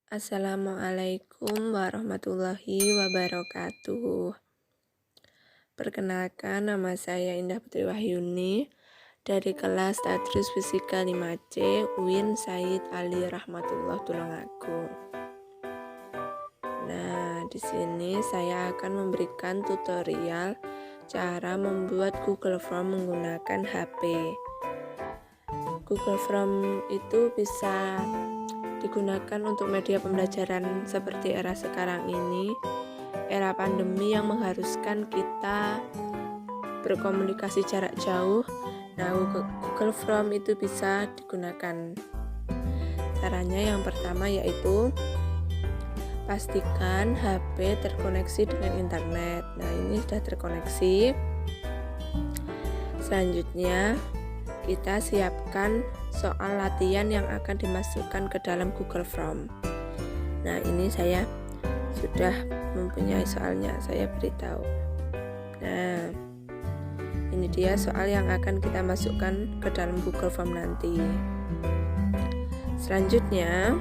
Assalamualaikum warahmatullahi wabarakatuh. Perkenalkan, nama saya Indah Putri Wahyuni dari kelas Tadrus Fisika 5C UIN Said Ali Rahmatullah Tulungagung. Nah, di sini saya akan memberikan tutorial cara membuat Google Form menggunakan HP. Google Form itu bisa digunakan untuk media pembelajaran seperti era sekarang ini, era pandemi yang mengharuskan kita berkomunikasi jarak jauh. Nah, Google Form itu bisa digunakan. Caranya yang pertama yaitu pastikan HP terkoneksi dengan internet. Nah, ini sudah terkoneksi. Selanjutnya kita siapkan soal latihan yang akan dimasukkan ke dalam Google Form. Nah, ini saya sudah mempunyai soalnya, saya beritahu. Nah, ini dia soal yang akan kita masukkan ke dalam Google Form nanti. Selanjutnya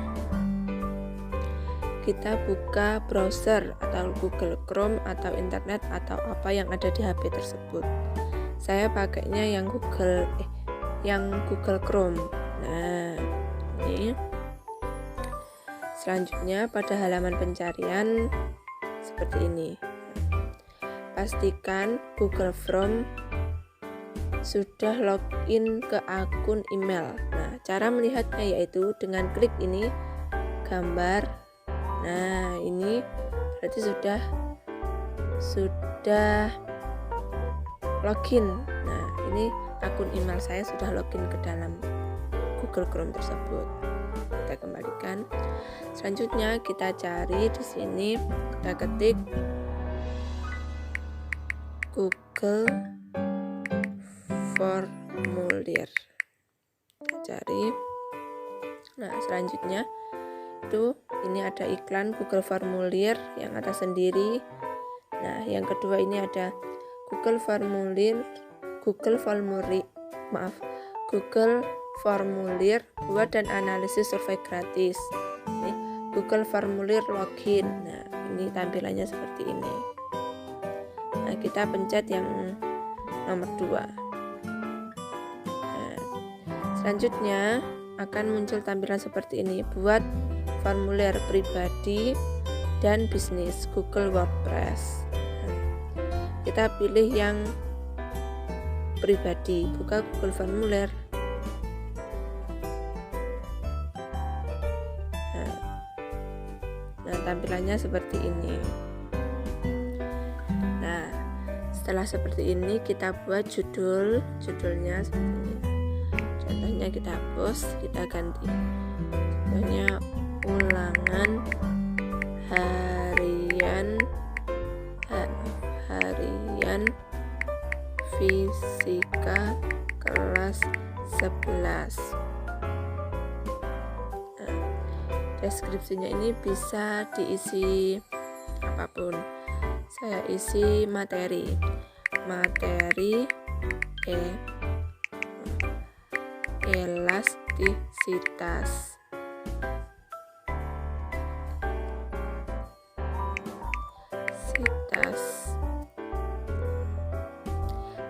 kita buka browser atau Google Chrome atau internet atau apa yang ada di HP tersebut. Saya pakainya yang Google Chrome. Nah, ini selanjutnya pada halaman pencarian seperti ini. Pastikan Google Form sudah login ke akun email. Nah, cara melihatnya yaitu dengan klik ini gambar. Nah, ini berarti sudah login. Nah, ini akun email saya sudah login ke dalam Google Chrome tersebut. Kita kembalikan. Selanjutnya kita cari di sini, kita ketik Google Formulir. Kita cari. Nah, selanjutnya itu ini ada iklan Google Formulir yang ada sendiri. Nah, yang kedua ini ada Google Formulir buat dan analisis survei gratis. Ini Google Formulir login. Nah, ini tampilannya seperti ini. Nah, kita pencet yang nomor 2. Nah, selanjutnya akan muncul tampilan seperti ini. Buat formulir pribadi dan bisnis Google WordPress. Nah, kita pilih yang pribadi, buka Google Formulir. Nah, tampilannya seperti ini. Nah, setelah seperti ini kita buat judulnya seperti ini. Contohnya kita hapus, kita ganti. Contohnya ulangan harian fisika kelas 11. Nah, deskripsinya ini bisa diisi apapun. Saya isi materi elastisitas.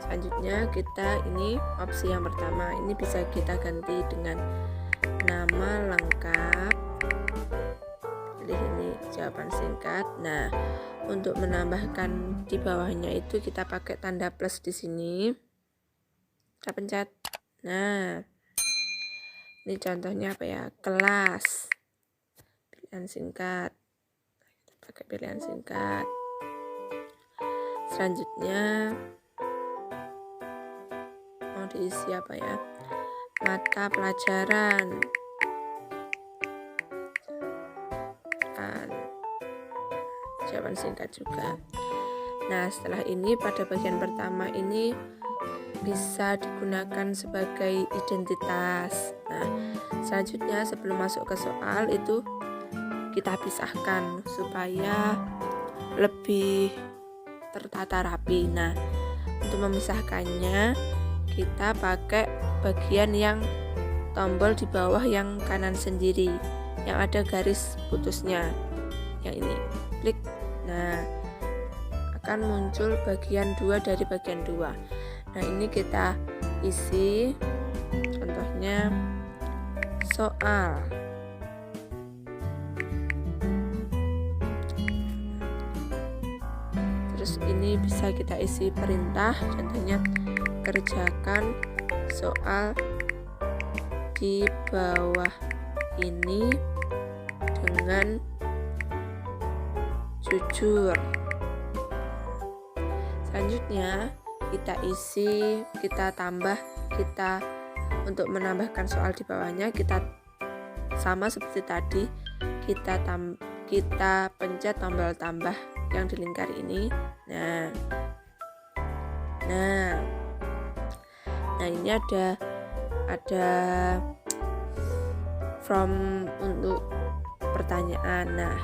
Selanjutnya kita ini opsi yang pertama, ini bisa kita ganti dengan nama lengkap. Pilih ini jawaban singkat. Nah, untuk menambahkan di bawahnya itu kita pakai tanda plus di sini. Kita pencet. Nah, ini contohnya apa ya? Kelas. Pilihan singkat. Kita pakai pilihan singkat. Selanjutnya mau diisi apa ya? Mata pelajaran. Dan jawaban singkat juga. Nah, setelah ini pada bagian pertama ini bisa digunakan sebagai identitas. Nah, selanjutnya sebelum masuk ke soal itu kita pisahkan supaya lebih tertata rapi. Nah, untuk memisahkannya kita pakai bagian yang tombol di bawah yang kanan sendiri. yang ada garis putusnya, yang ini, klik. Nah, akan muncul bagian 2 dari bagian 2. Nah, ini kita isi, contohnya soal. Terus ini bisa kita isi perintah, contohnya kerjakan soal di bawah ini dengan jujur. Selanjutnya kita isi, kita tambah, kita untuk menambahkan soal di bawahnya kita sama seperti tadi, kita pencet tombol tambah yang di lingkar ini. Nah ini ada from untuk pertanyaan. Nah,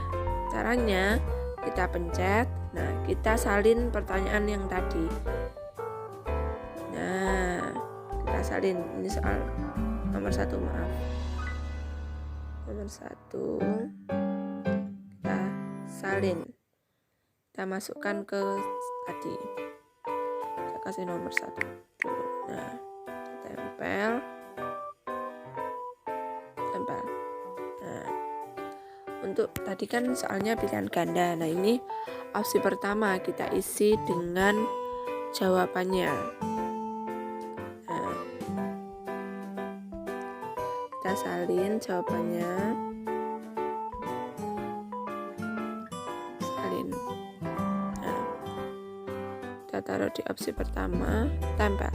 caranya kita pencet, nah kita salin pertanyaan yang tadi. Nah, kita salin, ini soal nomor 1, maaf, nomor 1 kita salin, kita masukkan ke tadi, kita kasih nomor 1 dulu. Nah, tempel. Nah, untuk tadi kan soalnya pilihan ganda. Nah, ini opsi pertama kita isi dengan jawabannya. Nah, kita salin jawabannya, salin. Nah, kita taruh di opsi pertama, tempel.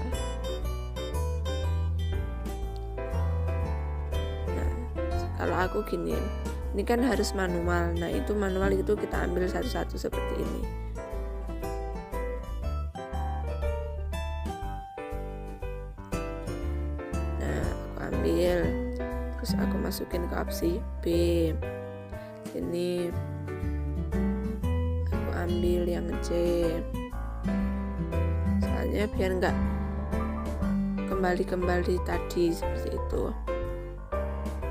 Kalau aku gini, ini kan harus manual. Nah, itu manual itu kita ambil satu-satu seperti ini. Nah, aku ambil, terus aku masukin ke opsi B. Ini aku ambil yang C. Soalnya biar enggak kembali tadi seperti itu.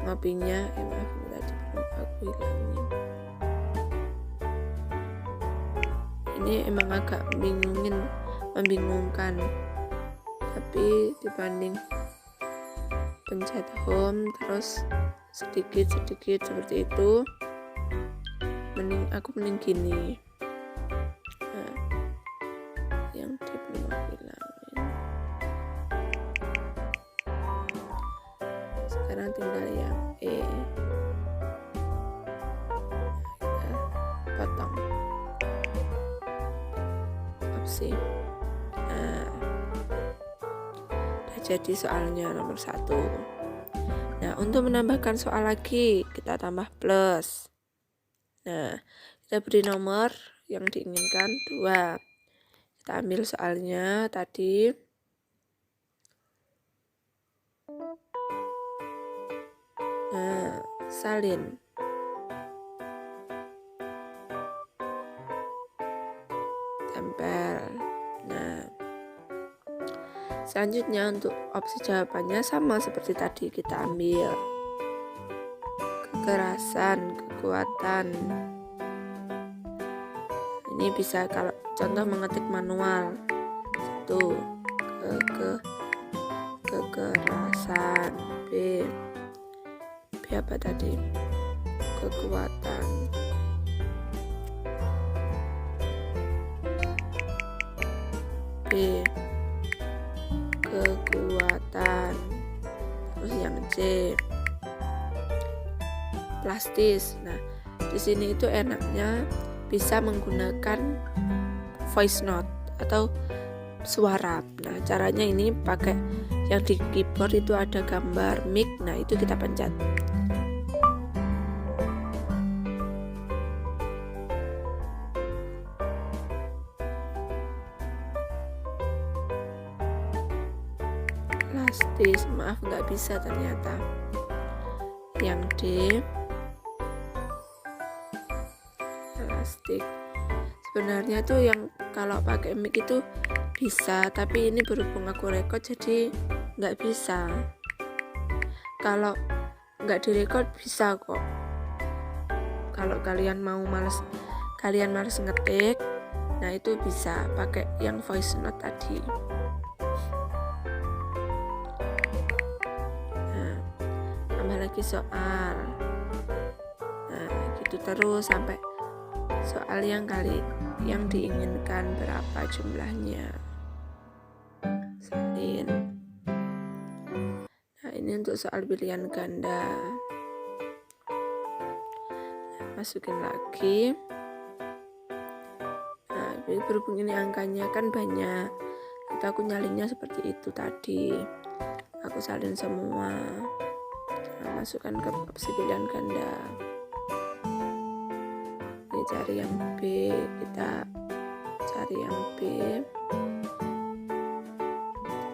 Mappingnya maaf tadi belum aku hilangin. Ini emang agak membingungkan, tapi dibanding pencet home terus sedikit seperti itu, aku mending gini. Nah, yang dia belum aku hilangin. Sekarang tinggal yang E. Kita potong opsi. Nah, udah jadi soalnya nomor 1. Nah, untuk menambahkan soal lagi kita tambah plus. Nah, kita beri nomor yang diinginkan 2. Kita ambil soalnya tadi. Nah, salin. Tempel. Nah, selanjutnya untuk opsi jawabannya sama seperti tadi, kita ambil kekerasan, kekuatan. Ini bisa kalau contoh mengetik manual. 1. Kekerasan. B apa tadi? Kekuatan. B kekuatan. Terus yang C plastis. Nah, di sini itu enaknya bisa menggunakan voice note atau suara. Nah, caranya ini pakai yang di keyboard itu ada gambar mic. Nah, itu kita pencet. Plastis, maaf nggak bisa ternyata. Yang D plastik. Sebenarnya tuh yang kalau pakai mic itu bisa, tapi ini berhubung aku record jadi nggak bisa. Kalau nggak direkod bisa kok. kalau kalian males ngetik, nah itu bisa pakai yang voice note tadi. Nah, tambah lagi soal. Nah, gitu terus sampai soal yang diinginkan berapa jumlahnya. Salin. Nah, ini untuk soal pilihan ganda. Nah, masukin lagi. Nah, berhubung ini angkanya kan banyak, itu aku nyalinnya seperti itu tadi. Aku salin semua. Nah, masukkan ke opsi pilihan ganda. Ini cari yang B, kita cari yang B.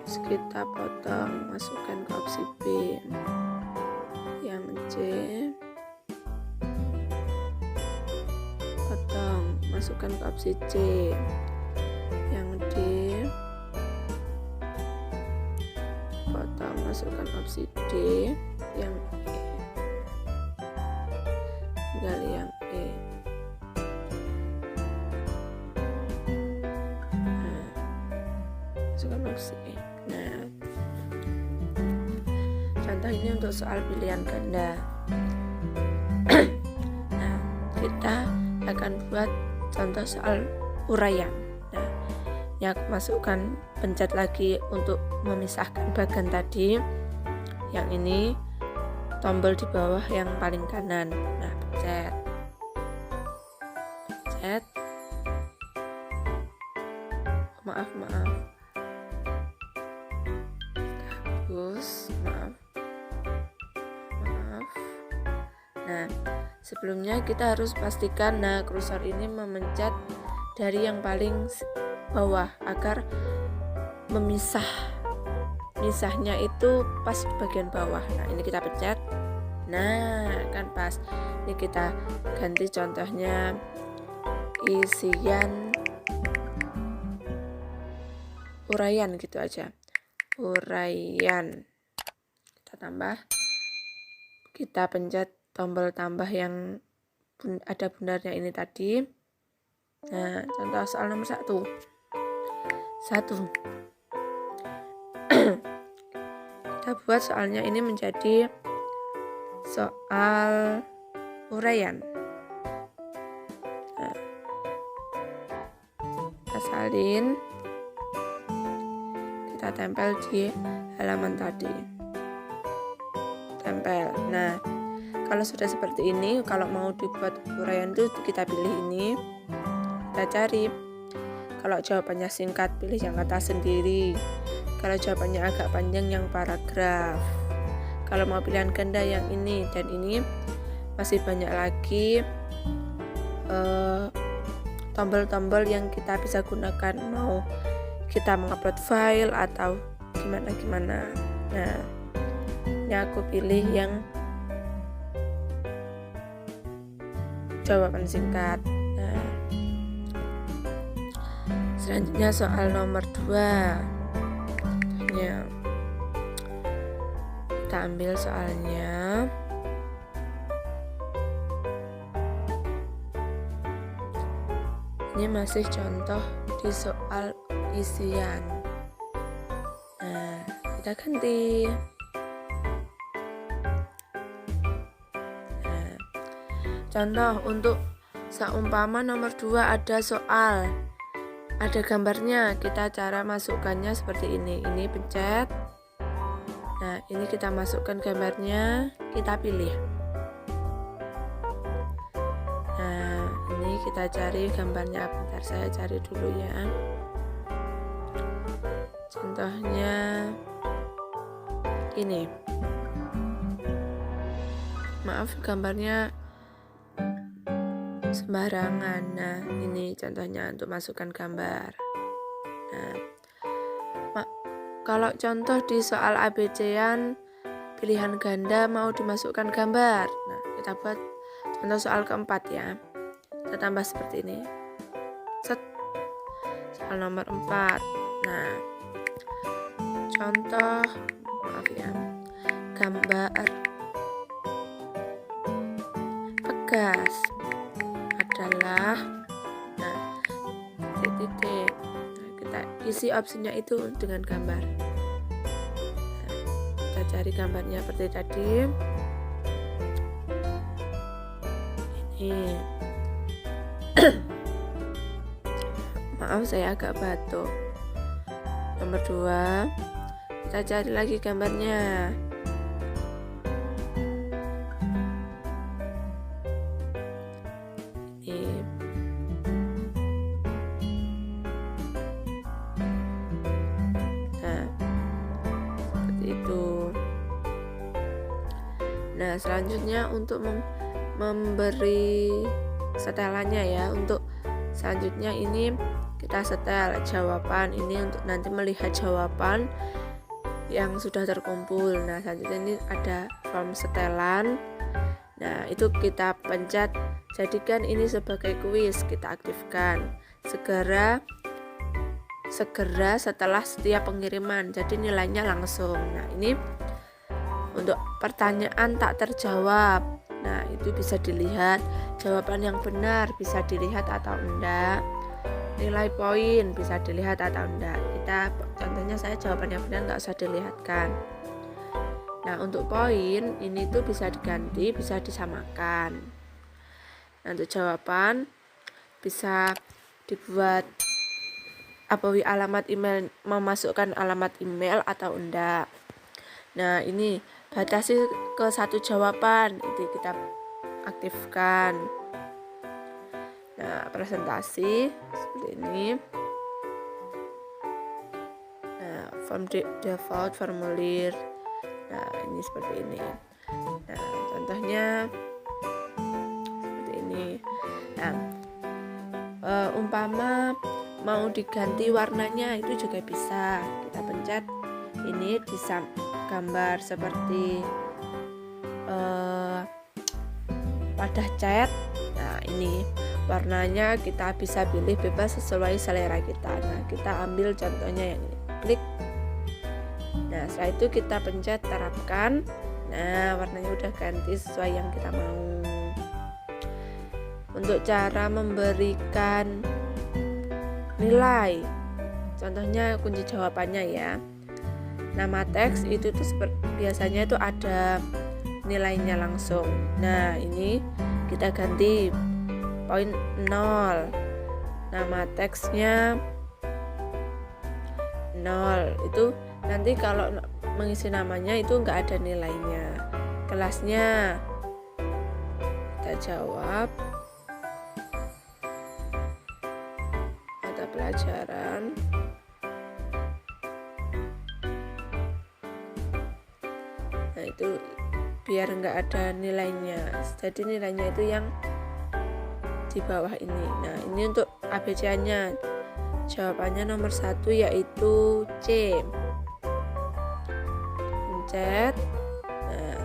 Terus kita potong, masukkan ke opsi B. Yang C potong, masukkan ke opsi C. Yang D potong, masukkan opsi D. Yang E tinggal yang E. Nah, masukkan opsi E. Nah, contoh ini untuk soal pilihan ganda. Nah, kita akan buat contoh soal uraian. Nah, ini aku masukkan, pencet lagi untuk memisahkan bagan tadi. Yang ini tombol di bawah yang paling kanan. Nah, pencet. Maaf. Hapus, maaf. Nah, sebelumnya kita harus pastikan kursor ini memencet dari yang paling bawah agar misahnya itu pas di bagian bawah. Nah, ini kita pencet. Nah, kan pas. Ini kita ganti contohnya isian uraian gitu aja. Uraian. Kita tambah. Kita pencet tombol tambah yang ada bundarnya ini tadi. Nah, contoh soal nomor 1. Kita buat soalnya ini menjadi soal uraian. Nah, kita salin, kita tempel di halaman tadi. Tempel. Nah, kalau sudah seperti ini, kalau mau dibuat uraian itu kita pilih ini, kita cari. Kalau jawabannya singkat, pilih yang kata sendiri. Kalau jawabannya agak panjang, yang paragraf. Kalau mau pilihan ganda yang ini dan ini, masih banyak lagi tombol-tombol yang kita bisa gunakan. Mau kita mengupload file atau gimana. Nah, ini aku pilih yang jawaban singkat. Nah, selanjutnya soal nomor 2. Contohnya kita ambil soalnya. Ini masih contoh di soal isian. Nah, kita ganti. Nah, contoh untuk seumpama nomor 2 ada soal, ada gambarnya, kita cara masukkannya seperti ini. Ini pencet. Nah, ini kita masukkan gambarnya, kita pilih. Nah, ini kita cari gambarnya. Bentar, saya cari dulu ya. Contohnya ini. Maaf, gambarnya sembarangan. Nah, ini contohnya untuk masukkan gambar. Nah, kalau contoh di soal ABC-an pilihan ganda mau dimasukkan gambar. Nah, kita buat contoh soal keempat ya. Kita tambah seperti ini. Soal nomor 4. Nah, contoh, maaf ya, gambar tugas adalah titik. Kita isi opsinya itu dengan gambar. Kita cari gambarnya seperti tadi. Ini maaf saya agak batuk. Nomor 2, kita cari lagi gambarnya. Ini seperti itu. Nah, selanjutnya untuk memberi setelannya ya. Untuk selanjutnya ini kita setel jawaban ini untuk nanti melihat jawaban yang sudah terkumpul. Nah, selanjutnya ini ada form setelan. Nah, itu kita pencet, jadikan ini sebagai kuis, kita aktifkan segera setelah setiap pengiriman, jadi nilainya langsung. Nah, ini untuk pertanyaan tak terjawab. Nah, itu bisa dilihat jawaban yang benar, bisa dilihat atau enggak. Nilai poin bisa dilihat atau enggak. Kita contohnya saya jawaban yang benar nggak usah dilihatkan. Nah, untuk poin ini tuh bisa diganti, bisa disamakan. Nah, untuk jawaban bisa dibuat alamat email, memasukkan alamat email atau enggak. Nah, ini batasi ke 1 jawaban, itu kita aktifkan. Nah, presentasi seperti ini. Nah, form default formulir. Nah, ini seperti ini. Nah, contohnya seperti ini. Nah, umpama mau diganti warnanya itu juga bisa. Kita pencet ini di gambar seperti wadah cat. Nah, ini warnanya kita bisa pilih bebas sesuai selera kita. Nah, kita ambil contohnya yang ini, klik. Nah, setelah itu kita pencet terapkan. Nah, warnanya udah ganti sesuai yang kita mau. Untuk cara memberikan nilai, contohnya kunci jawabannya ya. Nama teks itu tuh biasanya itu ada nilainya langsung. Nah, ini kita ganti poin 0. Nama teksnya 0. Itu nanti kalau mengisi namanya itu enggak ada nilainya. Kelasnya kita jawab. Mata pelajaran. Nah, itu biar enggak ada nilainya. Jadi nilainya itu yang di bawah ini. Nah, ini untuk ABC-nya. Jawabannya nomor 1 yaitu C. Pencet. Nah,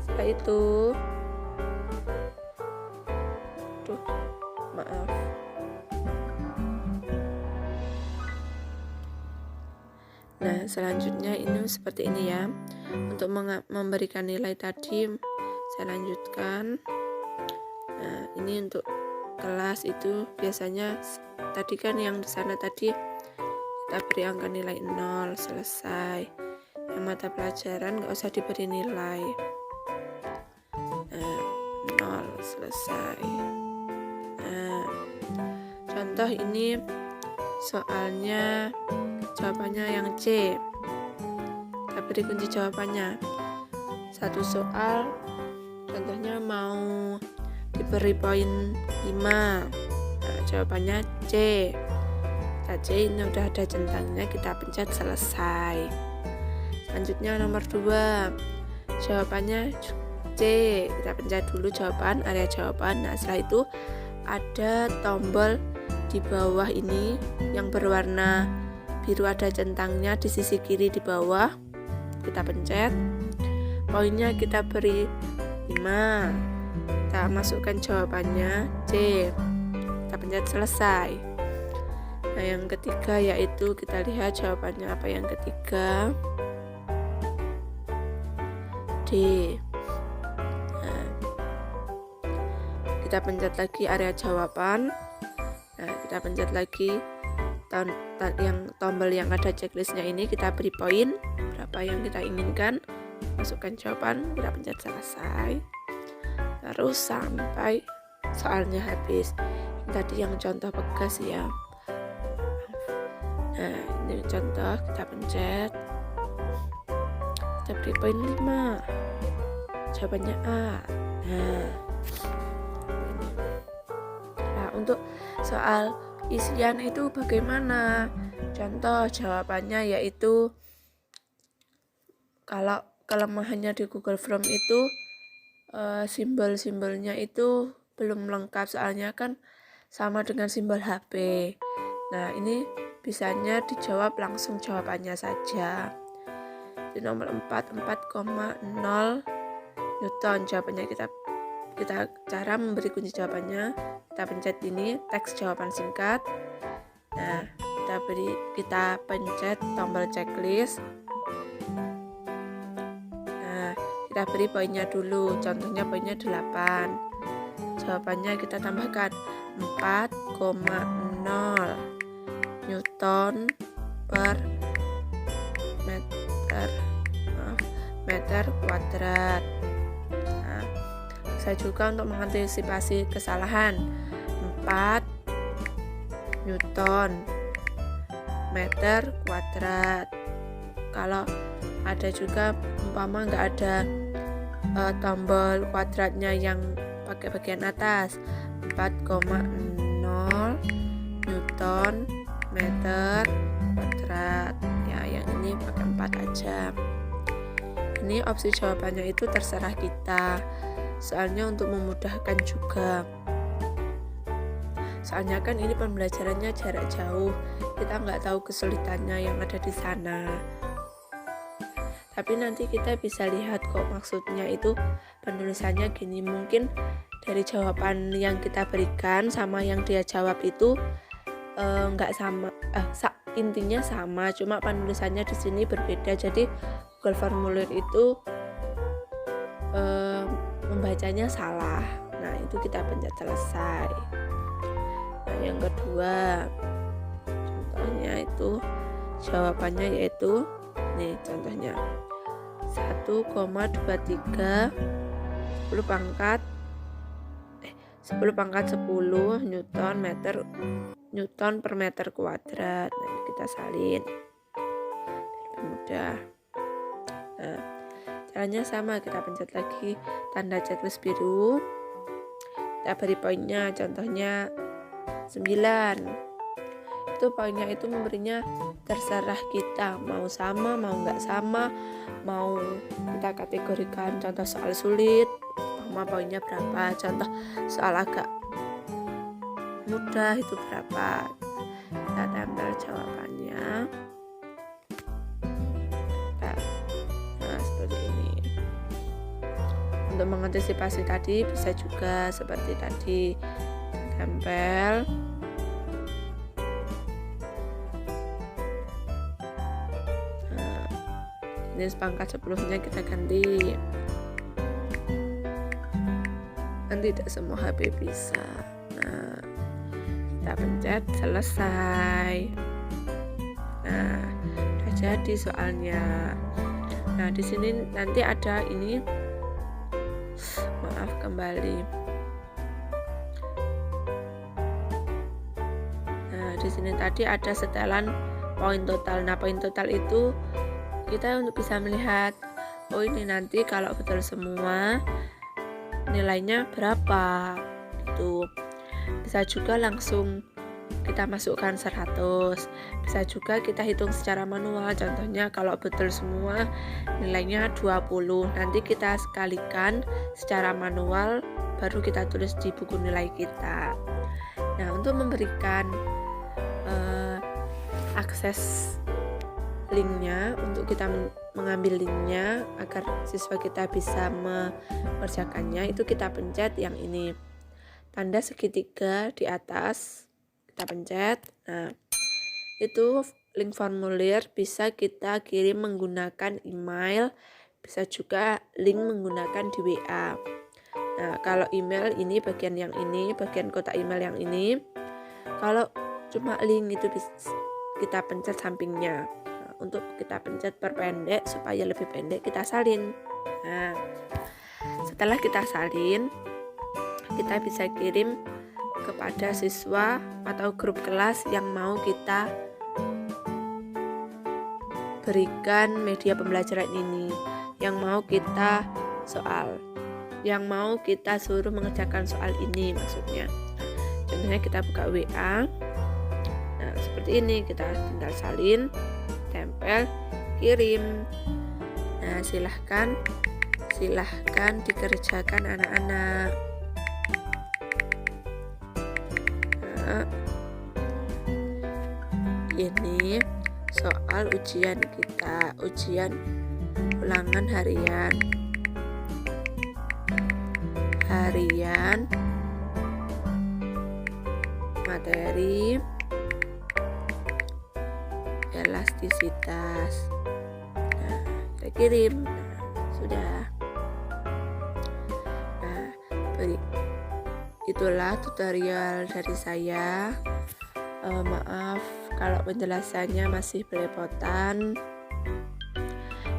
setelah itu maaf. Nah, selanjutnya ini seperti ini ya. Untuk memberikan nilai tadi saya lanjutkan. Nah, ini untuk kelas itu biasanya tadi kan yang di sana tadi kita beri angka nilai 0, selesai. Yang mata pelajaran nggak usah diberi nilai. Nah, 0, selesai. Nah, contoh ini soalnya jawabannya yang C. Kita beri kunci jawabannya. Satu soal contohnya mau diberi poin 5. Nah, jawabannya C. Kita C, ini udah ada centangnya, kita pencet selesai. Selanjutnya nomor 2. Jawabannya C. Kita pencet dulu jawaban, area jawaban. Nah, setelah itu ada tombol di bawah ini yang berwarna biru, ada centangnya di sisi kiri di bawah. Kita pencet. Poinnya kita beri 5. Kita masukkan jawabannya C. Kita pencet selesai. Nah, yang ketiga yaitu kita lihat jawabannya apa yang ketiga. D. Nah, kita pencet lagi area jawaban. Nah, kita pencet lagi tombol yang ada checklistnya ini, kita beri poin berapa yang kita inginkan, masukkan jawaban, kita pencet selesai, terus sampai soalnya habis. Ini tadi yang contoh pegas ya. Nah, ini contoh, kita pencet, kita beri poin 5, jawabannya A. Nah, untuk soal isian itu bagaimana? Contoh jawabannya yaitu, kalau kelemahannya di Google Form itu simbol-simbolnya itu belum lengkap, soalnya kan sama dengan simbol HP. Nah, ini bisanya dijawab langsung jawabannya saja. Di nomor 4,0 Newton jawabannya, kita cara memberi kunci jawabannya, kita pencet ini teks jawaban singkat. Nah, kita pencet tombol checklist. Nah, kita beri poinnya dulu, contohnya poinnya 8. Jawabannya kita tambahkan 4,0 Newton per meter kuadrat. Nah, bisa juga untuk mengantisipasi kesalahan, 4 Newton meter kuadrat. Kalau ada juga umpama nggak ada tombol kuadratnya yang pakai bagian atas, 4,0 Newton meter kuadrat ya, yang ini pakai 4 aja. Ini opsi jawabannya itu terserah kita, soalnya untuk memudahkan juga, soalnya kan ini pembelajarannya jarak jauh, kita nggak tahu kesulitannya yang ada di sana. Tapi nanti kita bisa lihat kok, maksudnya itu penulisannya gini, mungkin dari jawaban yang kita berikan sama yang dia jawab itu nggak sama, intinya sama, cuma penulisannya di sini berbeda. Jadi Google Formulir itu membacanya salah. Nah, itu kita pencet selesai. Nah, yang kedua contohnya itu jawabannya yaitu nih, contohnya 1,23 10 pangkat 10 Newton per meter kuadrat. Nah, ini kita salin biar mudah. Nah, caranya sama, kita pencet lagi tanda checklist biru, kita beri poinnya, contohnya 9. Itu poinnya itu memberinya terserah kita, mau sama mau nggak sama, mau kita kategorikan contoh soal sulit sama poinnya berapa, contoh soal agak mudah itu berapa. Kita tempel jawabannya. Nah, seperti ini. Untuk mengantisipasi tadi bisa juga seperti tadi, tempel. Ini pangkat 10-nya kita ganti, kan tidak semua HP bisa. Nah, kita pencet selesai. Nah, udah jadi soalnya. Nah, di sini nanti ada ini, maaf kembali. Nah, di sini tadi ada setelan poin total. Nah, poin total itu kita untuk bisa melihat, oh ini nanti kalau betul semua nilainya berapa gitu. Bisa juga langsung kita masukkan 100, bisa juga kita hitung secara manual. Contohnya kalau betul semua nilainya 20, nanti kita sekalikan secara manual baru kita tulis di buku nilai kita. Nah, untuk memberikan akses linknya, untuk kita mengambil linknya agar siswa kita bisa mengerjakannya, itu kita pencet yang ini, tanda segitiga di atas, kita pencet. Nah, itu link formulir bisa kita kirim menggunakan email, bisa juga link menggunakan di WA. Nah, kalau email ini bagian yang ini, bagian kotak email yang ini. Kalau cuma link itu kita pencet sampingnya. Nah, untuk kita pencet perpendek supaya lebih pendek, kita salin. Nah, setelah kita salin, kita bisa kirim kepada siswa atau grup kelas yang mau kita berikan media pembelajaran ini, yang mau kita soal, yang mau kita suruh mengerjakan soal ini maksudnya. Contohnya kita buka WA. Nah, seperti ini, kita tinggal salin, tempel, kirim. Nah, silahkan dikerjakan anak-anak. Nah, ini soal ujian kita, ujian ulangan harian materi elastisitas. Nah, kita kirim. Nah, sudah. Nah, itulah tutorial dari saya. Maaf kalau penjelasannya masih belepotan,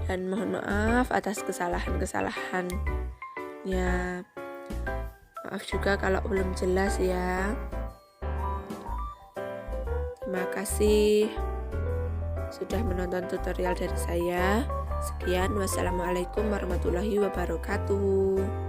dan mohon maaf atas kesalahan-kesalahannya. Maaf juga kalau belum jelas ya. Terima kasih sudah menonton tutorial dari saya. Sekian, wassalamualaikum warahmatullahi wabarakatuh.